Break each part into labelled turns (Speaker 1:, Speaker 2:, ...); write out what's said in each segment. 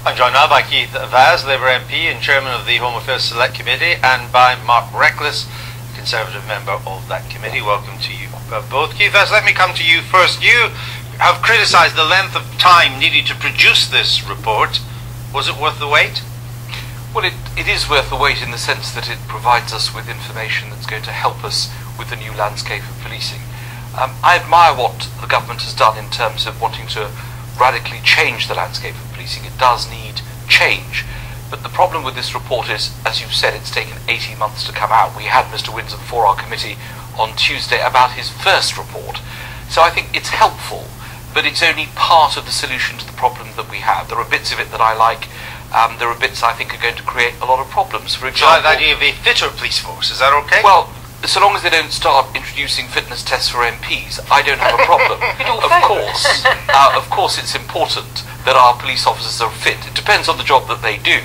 Speaker 1: I'm joined now by Keith Vaz, Labour MP and Chairman of the Home Affairs Select Committee, and by Mark Reckless, Conservative member of that committee. Welcome to you both. Keith Vaz, let me come to you first. You have criticised the length of time needed to produce this report. Was it worth the wait?
Speaker 2: Well, it is worth the wait in the sense that it provides us with information that's going to help us with the new landscape of policing. I admire what the government has done in terms of wanting to radically change the landscape of policing. It does need change. But the problem with this report is, as you've said, it's taken 18 months to come out. We had Mr. Winsor before our committee on Tuesday about his first report. So I think it's helpful, but it's only part of the solution to the problem that we have. There are bits of it that I like. There are bits I think are going to create a lot of problems. For example,
Speaker 1: so the idea of a fitter police force, is that okay?
Speaker 2: Well, so long as they don't start introducing fitness tests for MPs, I don't have a problem. Of course it's important that our police officers are fit. It depends on the job that they do.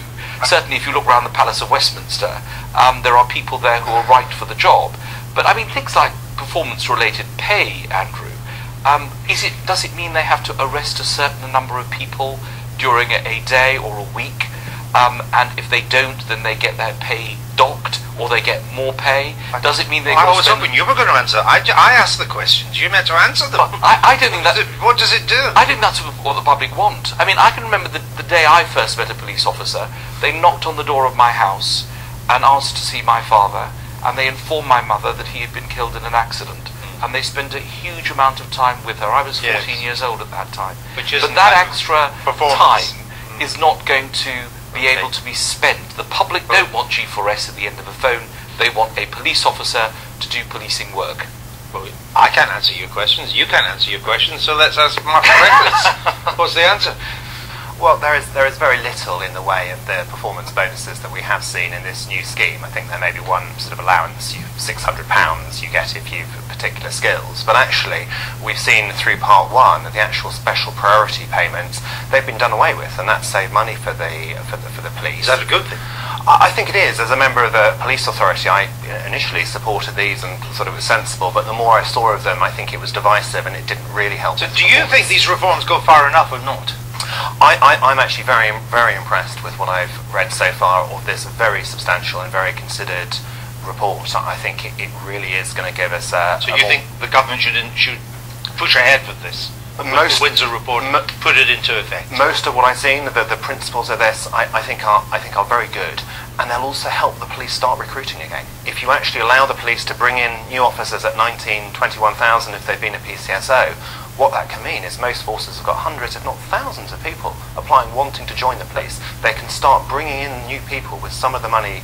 Speaker 2: Certainly if you look around the Palace of Westminster, there are people there who are right for the job. But I mean, things like performance-related pay, Andrew, does it mean they have to arrest a certain number of people during a day or a week? And if they don't, then they get their pay docked, or they get more pay? Does it mean they?
Speaker 1: I was hoping you were going to answer. I asked the questions. You meant to answer them.
Speaker 2: I don't think that.
Speaker 1: What does it do?
Speaker 2: I think that's what the public want. I mean, I can remember the day I first met a police officer. They knocked on the door of my house and asked to see my father, and they informed my mother that he had been killed in an accident. And they spent a huge amount of time with her. I was 14 years old at that time.
Speaker 1: But
Speaker 2: that extra time is not going to be able to be spent. The public don't want G4S at the end of a phone. They want a police officer to do policing work.
Speaker 1: Well, I can't answer your questions. You can't answer your questions. So let's ask Mark Reckless. What's the answer?
Speaker 3: Well, there is very little in the way of the performance bonuses that we have seen in this new scheme. I think there may be one sort of allowance, £600 you get if you've particular skills. But actually, we've seen through Part 1 that the actual special priority payments, they've been done away with, and that's saved money for the police.
Speaker 1: Is that a good thing?
Speaker 3: I think it is. As a member of the police authority, I initially supported these and thought it was sensible, but the more I saw of them, I think it was divisive and it didn't really help.
Speaker 1: So do you think these reforms go far enough or not?
Speaker 3: I'm actually very, very impressed with what I've read so far of this very substantial and very considered report. I think it really is going to give us
Speaker 1: So you think the government should push ahead with this? The Winsor report, put it into effect.
Speaker 3: Most of what I've seen, the principles of this, I think are very good, and they'll also help the police start recruiting again. If you actually allow the police to bring in new officers at 21,000 if they've been a PCSO, what that can mean is most forces have got hundreds, if not thousands, of people applying, wanting to join the police. They can start bringing in new people with some of the money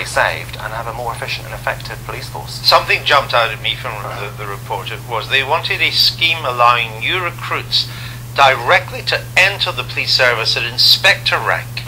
Speaker 3: saved and have a more efficient and effective police force.
Speaker 1: Something jumped out at me from the report. It was they wanted a scheme allowing new recruits directly to enter the police service at inspector rank.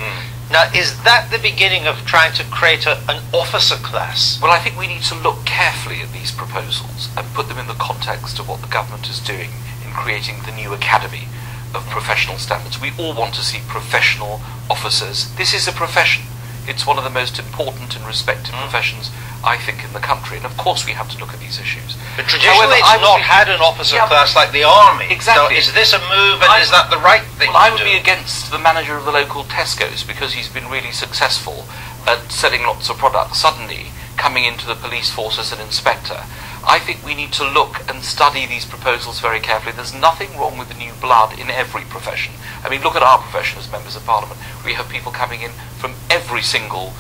Speaker 1: Now, is that the beginning of trying to create an officer class?
Speaker 2: Well, I think we need to look carefully at these proposals and put them in the context of what the government is doing in creating the new academy of professional standards. We all want to see professional officers. This is a profession. It's one of the most important and respected professions, I think, in the country. And of course we have to look at these issues.
Speaker 1: But traditionally it's not had an officer class like the army.
Speaker 2: Exactly.
Speaker 1: So is this a move, and is that the right thing
Speaker 2: I
Speaker 1: to
Speaker 2: would
Speaker 1: do?
Speaker 2: be against the manager of the local Tesco's because he's been really successful at selling lots of products, suddenly coming into the police force as an inspector. I think we need to look and study these proposals very carefully. There's nothing wrong with the new blood in every profession. I mean, look at our profession as members of Parliament. We have people coming in from every single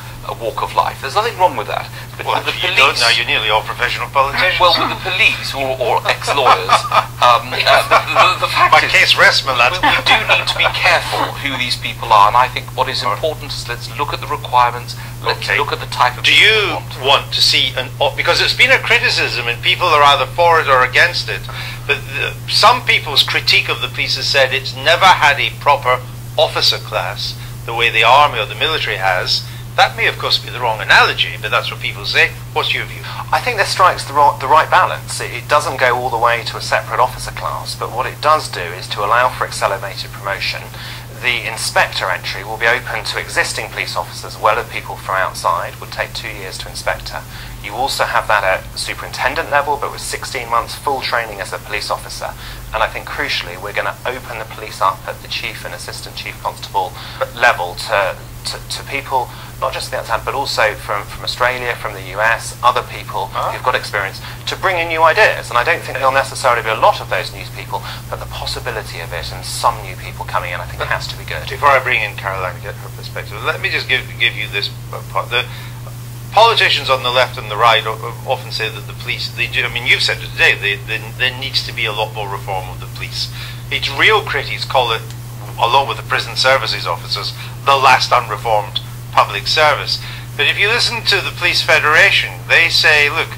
Speaker 2: walk of life. There's nothing wrong with that. But
Speaker 1: well,
Speaker 2: with the
Speaker 1: you
Speaker 2: police,
Speaker 1: don't know. You're nearly all professional politicians.
Speaker 2: Well, with the police or ex-lawyers, the fact
Speaker 1: my
Speaker 2: is,
Speaker 1: case rests, my lad.
Speaker 2: we do need to be careful who these people are, and I think what is important is let's look at the requirements, let's look at the type of
Speaker 1: Do
Speaker 2: people
Speaker 1: you want to see because it's been a criticism and people are either for it or against it, but some people's critique of the police has said it's never had a proper officer class the way the army or the military has. That may, of course, be the wrong analogy, but that's what people say. What's your view?
Speaker 3: I think this strikes the right balance. It doesn't go all the way to a separate officer class, but what it does do is to allow for accelerated promotion. the inspector entry will be open to existing police officers as well as people from outside. Would take 2 years to inspector. You also have that at superintendent level, but with 16 months full training as a police officer. And I think crucially, we're going to open the police up at the chief and assistant chief constable level to people, not just the outside, but also from Australia, from the US, other people who've got experience, to bring in new ideas. And I don't think there'll necessarily be a lot of those new people, but the possibility of it and some new people coming in, I think it has to be good.
Speaker 1: Before I bring in Caroline to get her perspective, let me just give you this part. The politicians on the left and the right often say that the police, I mean, you've said it today, there needs to be a lot more reform of the police. Its real critics call it, along with the prison services officers, the last unreformed public service. But if you listen to the Police Federation, they say, look,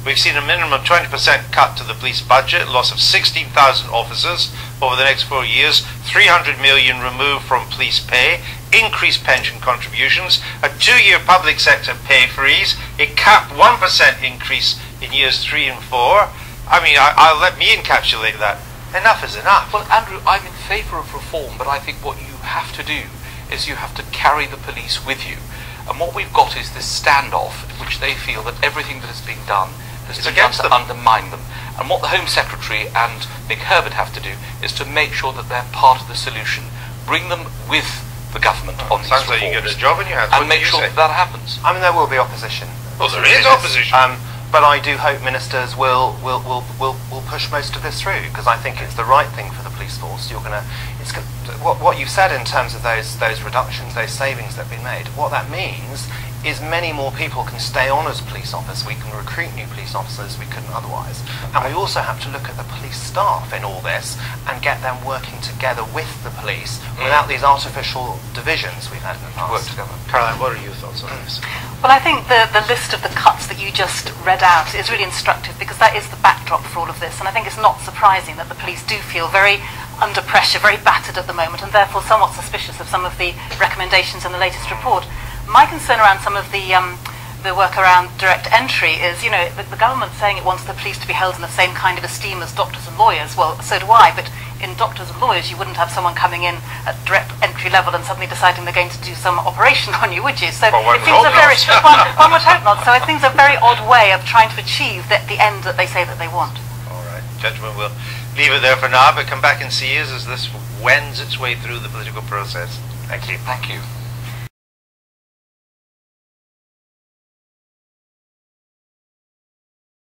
Speaker 1: we've seen a minimum 20% cut to the police budget, loss of 16,000 officers over the next 4 years, 300 million removed from police pay, increased pension contributions, a 2-year public sector pay freeze, a capped 1% increase in years 3 and 4. I mean, I'll let me encapsulate that. Enough is enough.
Speaker 2: Well, Andrew, I'm in favour of reform, but I think what you have to do is you have to carry the police with you. And what we've got is this standoff in which they feel that everything that has been done has been done to undermine them. And what the Home Secretary and Nick Herbert have to do is to make sure that they're part of the solution. Bring them with the government on these
Speaker 1: Sounds
Speaker 2: reforms.
Speaker 1: like you get a job in your hands.
Speaker 2: And make sure that happens.
Speaker 3: I mean, there will be opposition.
Speaker 1: Well, there is opposition.
Speaker 3: But I do hope ministers will push most of this through, because I think it's the right thing for the police force. What you've said in terms of those reductions, those savings that have been made. What that means is many more people can stay on as police officers. We can recruit new police officers we couldn't otherwise. And we also have to look at the police staff in all this and get them working together with the police without these artificial divisions we've had in the past.
Speaker 2: Work together.
Speaker 1: Caroline, what are your thoughts on this?
Speaker 4: Well, I think the list of the cuts that you just read out is really instructive, because that is the backdrop for all of this. And I think it's not surprising that the police do feel very under pressure, very battered at the moment, and therefore somewhat suspicious of some of the recommendations in the latest report. My concern around some of the work around direct entry is, you know, the government saying it wants the police to be held in the same kind of esteem as doctors and lawyers. Well, so do I, but in doctors and lawyers you wouldn't have someone coming in at direct entry level and suddenly deciding they're going to do some operation on you, would you? So it seems a very one would hope not. So it seems a very odd way of trying to achieve the end that they say that they want.
Speaker 1: All right, gentlemen, we'll leave it there for now, but come back and see us as this wends its way through the political process. Thank you.
Speaker 2: Thank you.